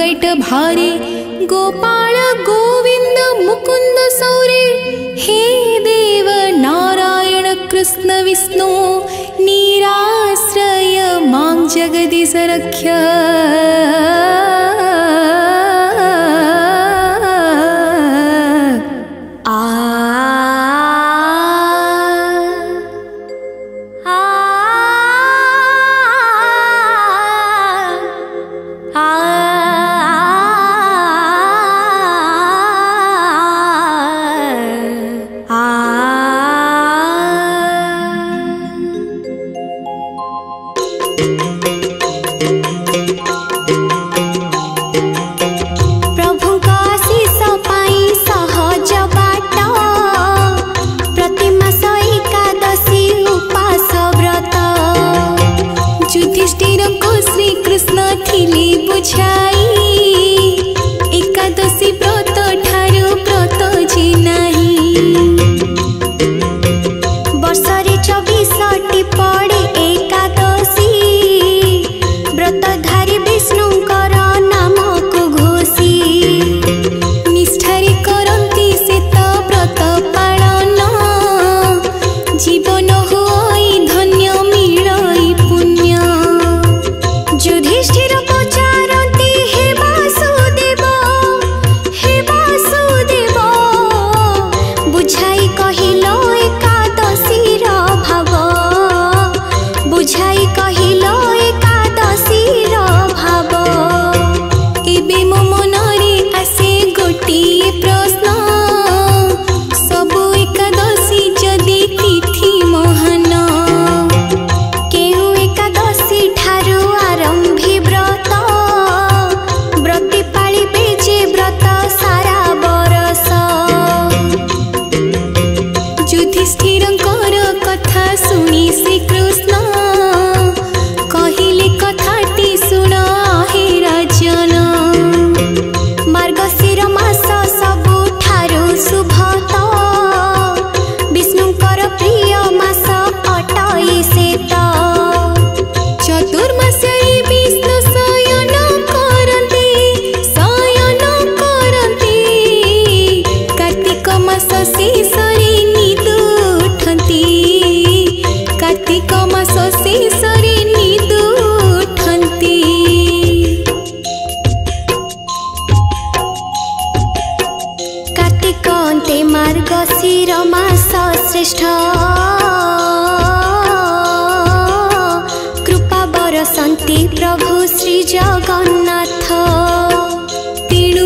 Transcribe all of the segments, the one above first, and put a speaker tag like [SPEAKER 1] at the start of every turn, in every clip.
[SPEAKER 1] Cat भारे गोपाल गोविंद मुकुंद सौरे हे देव नारायण कृष्ण विष्णु निराश्रय मां जगदीश रक्ष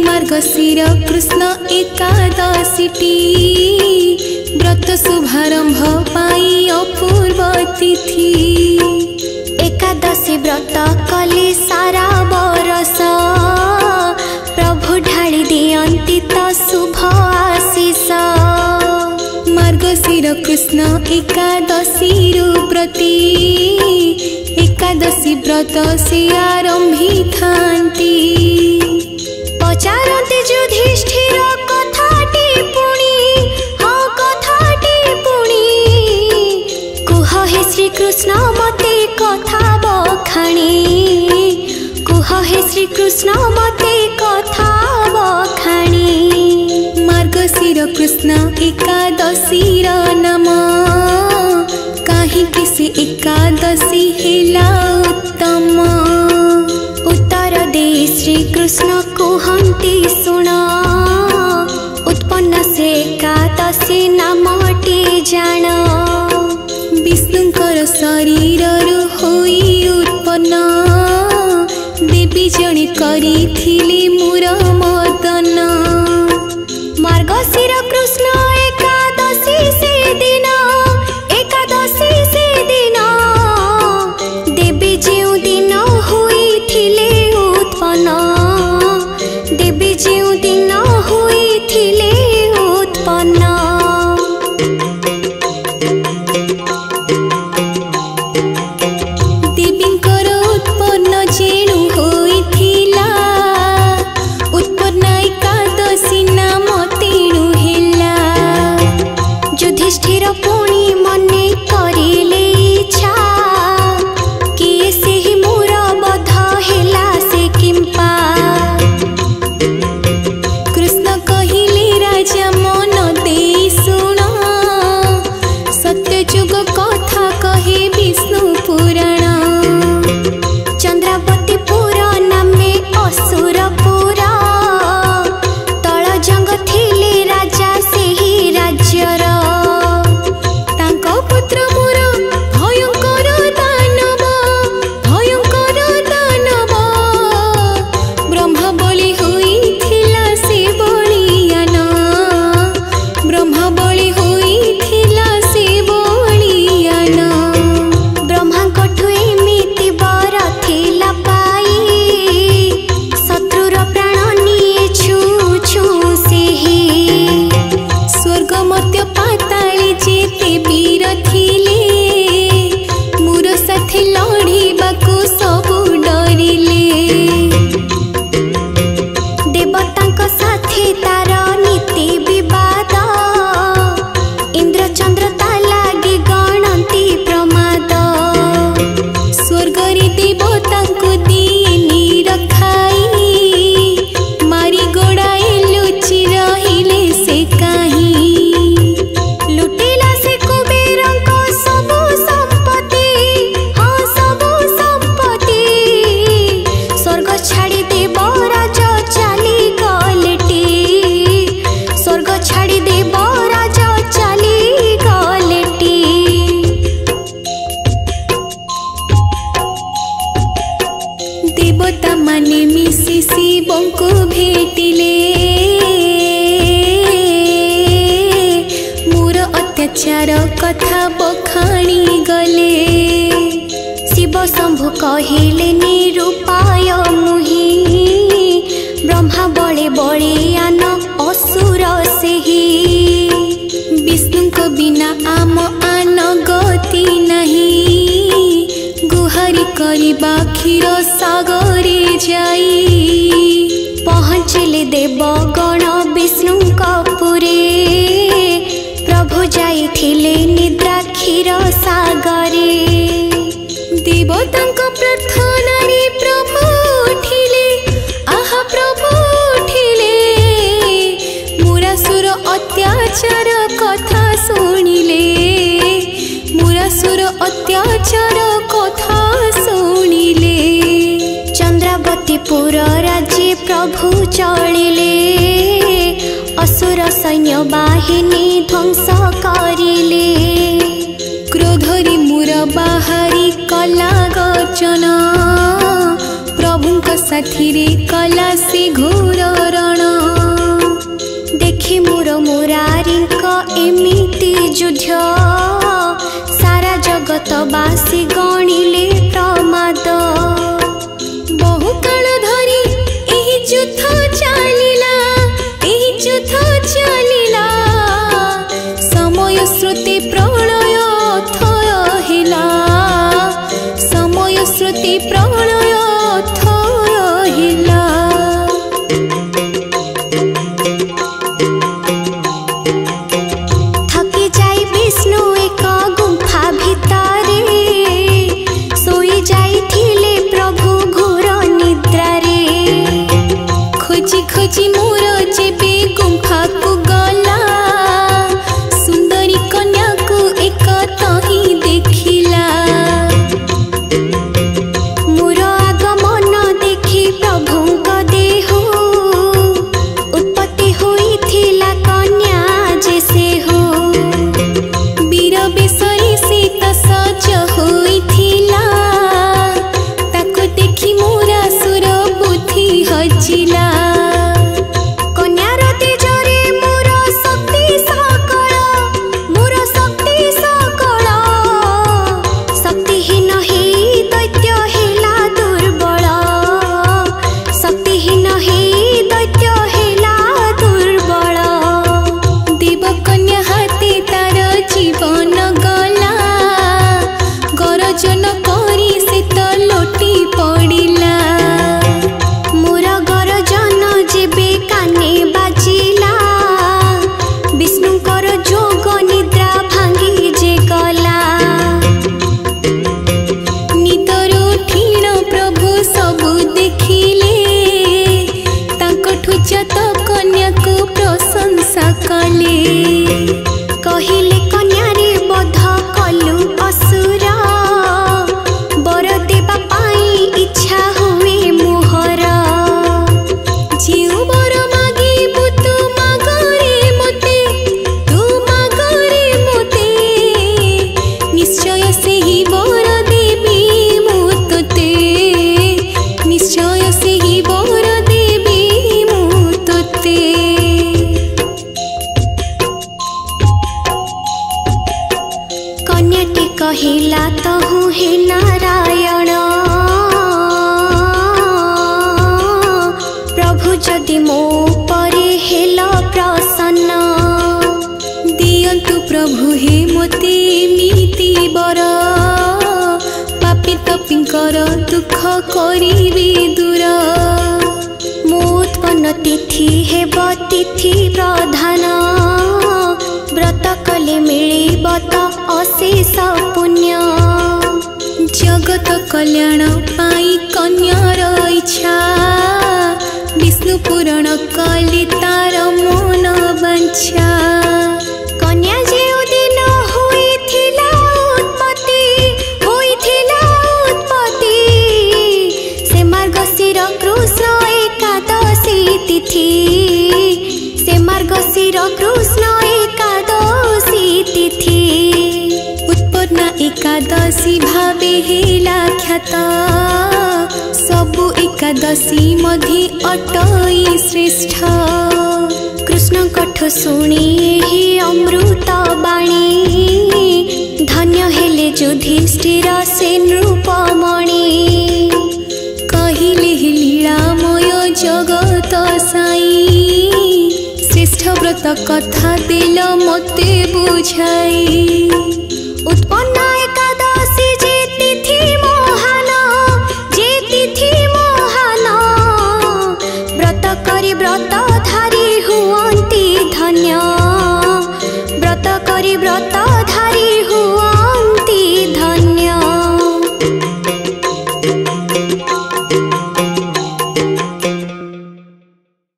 [SPEAKER 2] मार्गशीर कृष्ण एकादशीटी व्रत शुभारंभ पाई अपूर्व तिथि।
[SPEAKER 1] एकादशी व्रत कले सारा बरस प्रभु ढाली दियंती तो शुभ आशीष।
[SPEAKER 2] मार्गशीर कृष्ण एकादशी व्रती एकादशी व्रत से आरंभी थांती।
[SPEAKER 1] पचारती युधिष्ठिर कथाटी पुणी हाँ कथाटी पुणी कुह हे श्री कृष्ण मते कथा बखाणी। कुह हे श्री कृष्ण मते कथा बखाणी।
[SPEAKER 2] मार्गशीर कृष्ण एकादशी नाम कहीं से एकादशी हेला उत्तम।
[SPEAKER 1] उत्तर दे श्री कृष्ण कुहंती सुन उत्पन्न से एकादशी नामटी जान।
[SPEAKER 2] विष्णुकर शरीर होई उत्पन्न देवी जणे करिथिले मूर मदन।
[SPEAKER 1] मार्गशीर कृष्ण एकादशी से दिन एकादशी से दिन देवी जो दिन हुई थिले उत्पन्न। देवी जो दिन हुई थिले उत्पन्न।
[SPEAKER 2] देवींकर उत्पन्न जेणु होइथिला उत्पन्न एकादशी नाम तेणु हेला। तार कथा बखाणी गले।
[SPEAKER 1] शिव शंभु कहिले निरूपाय मुहि ब्रह्मा बड़े बड़ियान असुर सेही।
[SPEAKER 2] विष्णु को बिना आम आन गति नहीं गुहारी करिबा क्षीर सागरे जाई।
[SPEAKER 1] पहुँचले देवगण विष्णु पुरे प्रभु जाइथिले निद्रा क्षीर सागरे।
[SPEAKER 2] देवता प्रार्थना रे प्रभु उठिले आहा प्रभु उठिले। मुरासुर अत्याचार कथा शुणिले मुरासुर अत्याचार कथा शुणिले।
[SPEAKER 1] चंद्रावतीपुर राज्य प्रभु चलिले असुर सैन्य बाहिनी ध्वंस करिले।
[SPEAKER 2] क्रोधरी मुर बाहारी कला गर्जन प्रभुଙ୍କ साथीरे कला से घोर रण।
[SPEAKER 1] देखि मुर मुरारीक एमिति युद्ध सारा जगतवासी गणिले प्रमाद।
[SPEAKER 2] बहु काल धरी एही युद्ध चलिला एही युद्ध चलिला। समय स्रोते प्रलय अथय हिला समय स्रोते प्रलय अथय हिला।
[SPEAKER 1] थकी जाई विष्णु एक गुंफा भितरे सोई जाइथिले प्रभु घोर निद्रारे।
[SPEAKER 2] खोजी खोजी मोर जेबे गुंफा को गला सुंदरी कन्या को एक तही देखिला।
[SPEAKER 1] मोर आगमन देखि प्रभुଙ୍କ देह उत्पत्ति होइथिला कन्या जे से हो।
[SPEAKER 2] वीर बेसरी सीता सज होइथिला ताको देखि मोरा सुर बुद्धि हजिला।
[SPEAKER 1] कन्यार तेजरे मोर शक्ति सकल शक्तिहीन हे दैत्य हेला दुर्बल शक्तिहीन हे दैत्य हेला दुर्बल।
[SPEAKER 2] देव कन्या हाते तार जीवन गला गरजन करी से तो लोटी पड़िला।
[SPEAKER 1] मोर गरजन जेबे काने बाजिला विष्णुकर जोग निद्रा भांगी जे गला।
[SPEAKER 2] निदर उठिण प्रभु सबु देखिले तांकठु जत कन्या को प्रशंसा कले।
[SPEAKER 1] कहिले कन्यारे बध कलु असुर बर देवा पाई इच्छा हुए मोहर।
[SPEAKER 2] जिउ बर मागिबु तू मागरे मोते निश्चय सेही बर देबी मु तोते निश्चय सेही बर देबी मु तोते।
[SPEAKER 1] कन्याटी कहिला तहु हे नारायण प्रभु जदि मो परे हेल प्रसन्न।
[SPEAKER 2] दियंतु प्रभु हे मोते नीति बर पापी तपिंकर दुख करिबे दूर।
[SPEAKER 1] मोत्पन्न तिथि हेब तिथि प्रधान व्रत कले मिलिब त अशेष पुण्य।
[SPEAKER 2] जगत कल्याण पाई कन्यार इच्छा विष्णु पुराण कले तार मन वांछा।
[SPEAKER 1] कन्या जेउ दिन होइथिला उत्पत्ति से मार्गशीर कृष्ण एकादशी तिथि से मार्गशीर कृष्ण एकादशी तिथि।
[SPEAKER 2] उत्पन्ना एकादशी भावे हेला ख्यात सबु एकादशी मध्य अटई श्रेष्ठ।
[SPEAKER 1] कृष्ण कठ शुणी अमृत बाणी युधिष्ठिर से नृपमणि
[SPEAKER 2] कहिले लीलामय जगत साई श्रेष्ठ व्रत कथा दिल मते बुझाई।
[SPEAKER 1] उत्पन्न एकादशी जे तिथि महान व्रत करी व्रतधारी हुअन्ति धन्य व्रत करी व्रत